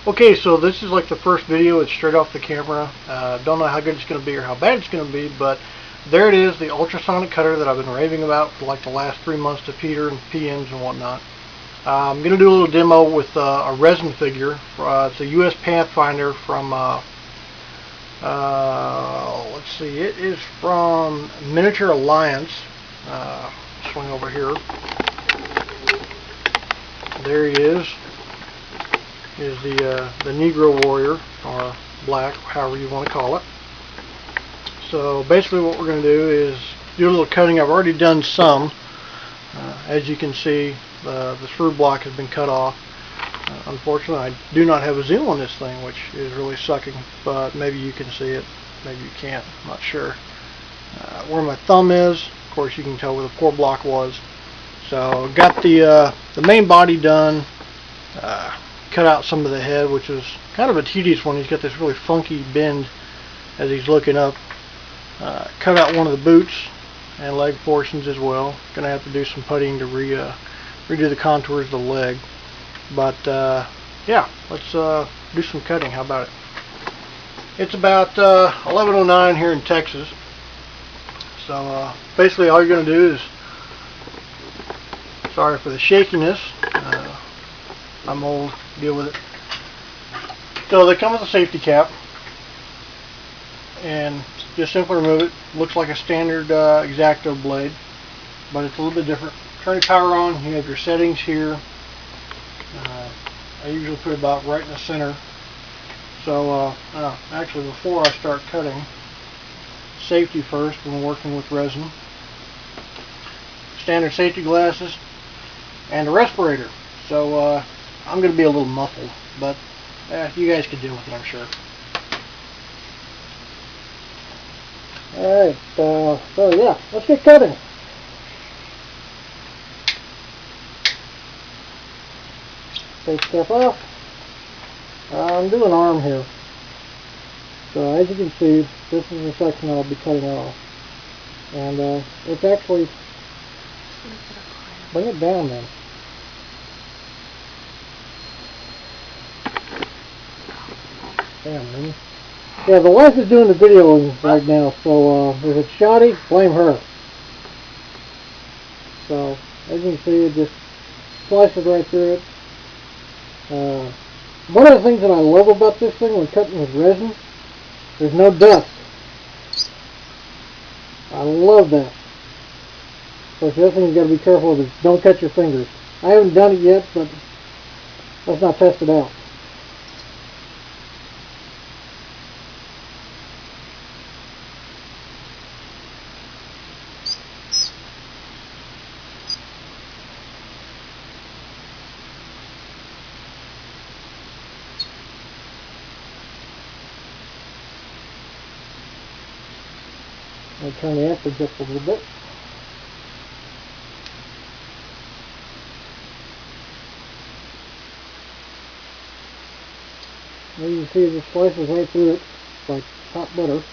Okay, so this is like the first video. It's straight off the camera. Don't know how good it's going to be or how bad it's going to be, but there it is, the ultrasonic cutter that I've been raving about for like the last 3 months to Peter and PMs and whatnot. I'm going to do a little demo with a resin figure. It's a US Pathfinder from, let's see, it is from Miniature Alliance. Swing over here. There he is the Negro Warrior, or Black, however you want to call it. So basically what we're going to do is do a little cutting. I've already done some. As you can see, the screw block has been cut off. Unfortunately, I do not have a zoom on this thing, which is really sucking, but maybe you can see it, maybe you can't, I'm not sure. Where my thumb is, of course you can tell where the core block was. So got the main body done. Cut out some of the head, which is kind of a tedious one. He's got this really funky bend as he's looking up. Cut out one of the boots and leg portions as well. Gonna have to do some puttying to redo the contours of the leg. But yeah, let's do some cutting. How about it? It's about 11:09 here in Texas. So basically all you're gonna do is, sorry for the shakiness, I'm old, deal with it. So they come with a safety cap, and just simply remove it. Looks like a standard X-Acto blade, but it's a little bit different. Turn your power on, you have your settings here. I usually put it about right in the center. So actually before I start cutting, safety first when working with resin. Standard safety glasses and a respirator. So I'm going to be a little muffled, but you guys can deal with it, I'm sure. Alright, so yeah, let's get cutting. Take stuff off. I'm doing arm here. So as you can see, this is the section I'll be cutting off. And it's actually, bring it down then. Damn, man. Yeah, the wife is doing the video right now, so if it's shoddy, blame her. So, as you can see, it just slices right through it. One of the things that I love about this thing when cutting with resin, there's no dust. I love that. So the other thing you've got to be careful of is don't cut your fingers. I haven't done it yet, but let's not test it out. I'll turn the amperage up a little bit. As you can see, it just slices right through it like hot butter.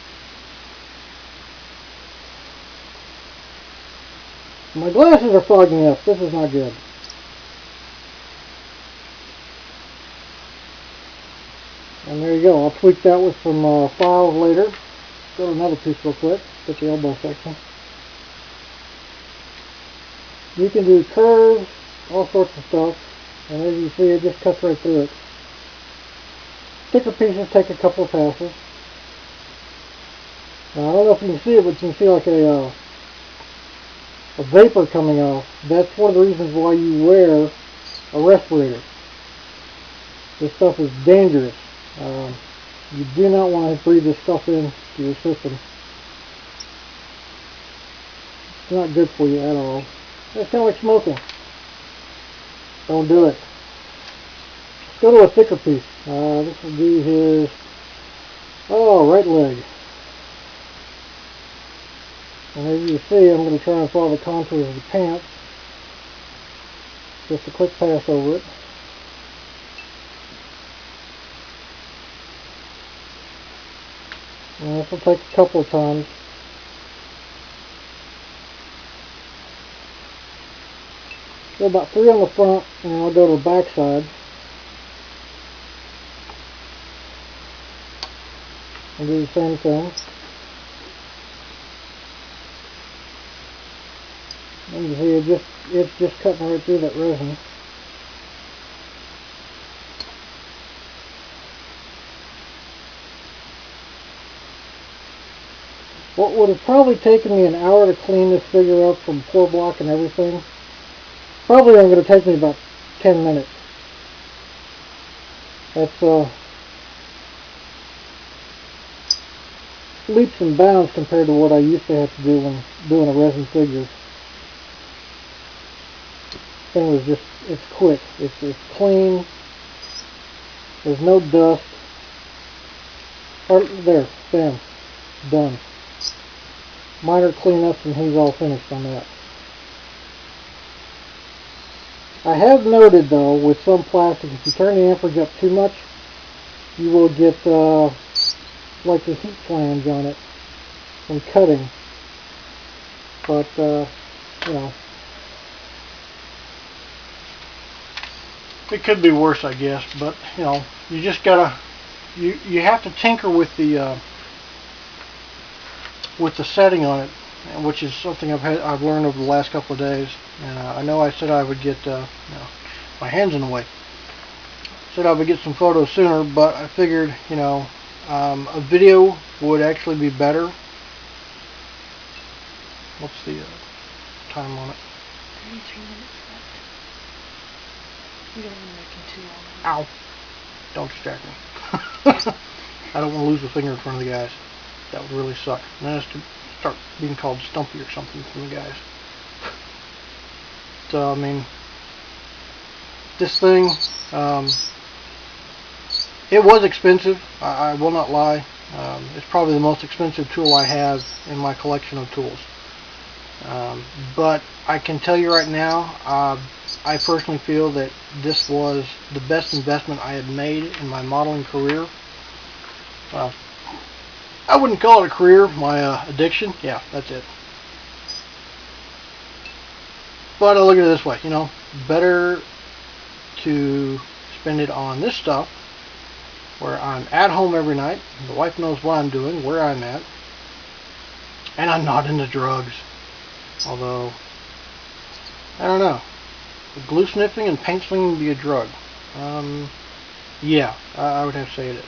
My glasses are fogging up. This is not good. And there you go. I'll tweak that with some files later. Go to another piece real quick. Get the elbow section. You can do curves, all sorts of stuff, and as you see, it just cuts right through it. Thicker pieces take a couple of passes. Now, I don't know if you can see it, but you can see like a vapor coming off. That's one of the reasons why you wear a respirator. This stuff is dangerous. You do not want to breathe this stuff into your system. It's not good for you at all. It's kind of like smoking. Don't do it. Let's go to a thicker piece. This will be his right leg. And as you see, I'm going to try and follow the contours of the pants. Just a quick pass over it. And this will take a couple of times. Go about 3 on the front, and I'll go to the back side. and do the same thing. And you see it's just cutting right through that resin. What would have probably taken me an hour to clean this figure up from pour block and everything, probably only going to take me about 10 minutes. That's leaps and bounds compared to what I used to have to do when doing a resin figure. Thing was just, it's quick, it's clean, there's no dust. There, bam, done. Minor cleanups and he's all finished on that. I have noted though, with some plastic, if you turn the amperage up too much, you will get like the heat flange on it from cutting. But you know, it could be worse, I guess. But you know, you just gotta you have to tinker with the setting on it, which is something I've learned over the last couple of days. And I know I said I would get you know, my hands in the way. Said I would get some photos sooner, but I figured, you know, a video would actually be better. What's the time on it? 33 minutes left. You don't want to make it too long. Ow! Don't distract me. I don't want to lose a finger in front of the guys. That would really suck. And then I have to start being called Stumpy or something from the guys. So, I mean, this thing, it was expensive. I will not lie. It's probably the most expensive tool I have in my collection of tools. But I can tell you right now, I personally feel that this was the best investment I had made in my modeling career. Well, I wouldn't call it a career, my addiction. Yeah, that's it. But I look at it this way, you know, better to spend it on this stuff where I'm at home every night, the wife knows what I'm doing, where I'm at, and I'm not into drugs. Although, I don't know, glue sniffing and paint slinging would be a drug. Yeah, I would have to say it is.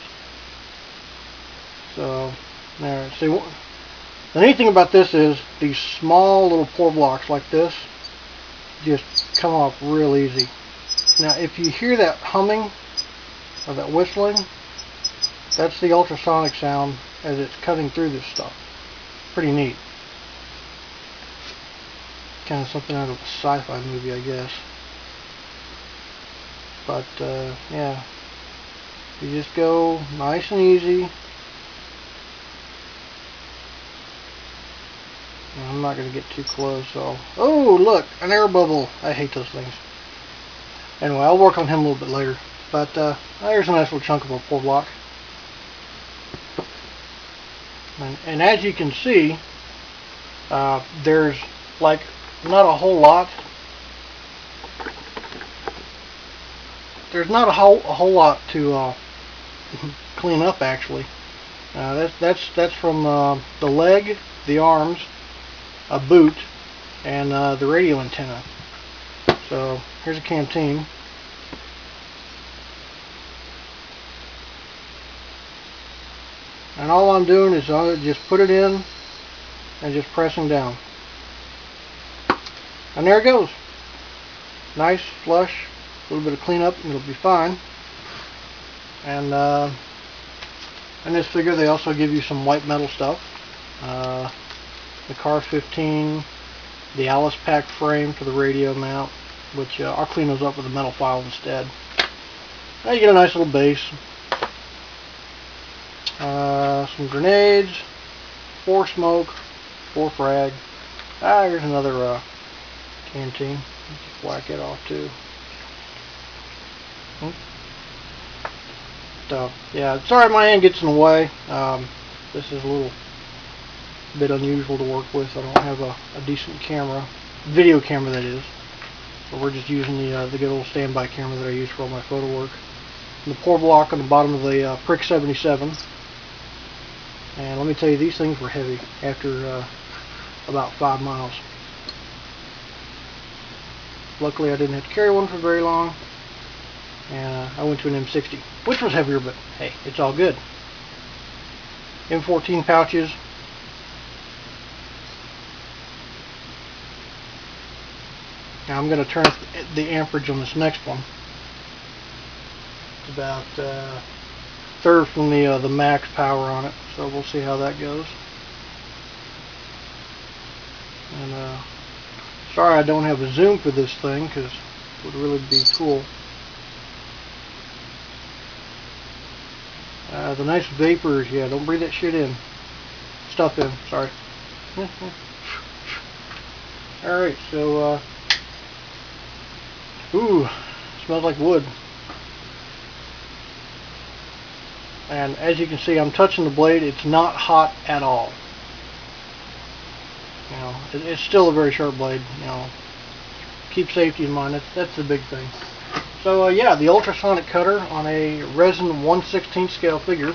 So, there, see, the neat thing about this is these small little pour blocks like this just come off real easy. Now, if you hear that humming or that whistling, that's the ultrasonic sound as it's cutting through this stuff. Pretty neat. Kind of something out of a sci-fi movie, I guess. But, yeah. You just go nice and easy. I'm not going to get too close, so... Oh, look! An air bubble! I hate those things. Anyway, I'll work on him a little bit later. But, here's a nice little chunk of a pour block. And as you can see, there's, like, not a whole lot. There's not a whole lot to clean up, actually. That's from the leg, the arms, a boot, and the radio antenna. So here's a canteen. And all I'm doing is just put it in and just pressing down. And there it goes. Nice, flush, a little bit of cleanup and it'll be fine. And in this figure they also give you some white metal stuff. The Car 15, the Alice Pack frame for the radio mount, which I'll clean those up with a metal file instead. Now you get a nice little base. Some grenades, 4 smoke, 4 frag. Here's another canteen. Just whack it off too. So, yeah, sorry my hand gets in the way. This is a little bit unusual to work with. I don't have a decent camera, video camera that is. So we're just using the good old standby camera that I use for all my photo work. And the pour block on the bottom of the Prick 77. And let me tell you, these things were heavy after about 5 miles. Luckily I didn't have to carry one for very long, and I went to an M60, which was heavier, but hey, it's all good. M14 pouches. Now I'm going to turn up the amperage on this next one. It's about third from the max power on it, so we'll see how that goes. And sorry I don't have a zoom for this thing, because it would really be cool. The nice vapors, yeah, don't breathe that shit in. Stuff in, sorry. Alright, so, ooh, smells like wood. And as you can see, I'm touching the blade, it's not hot at all. You know, it's still a very sharp blade, you know. Keep safety in mind, that's the big thing. So yeah, the ultrasonic cutter on a resin 1/16 scale figure.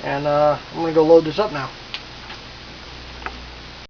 And I'm going to go load this up now.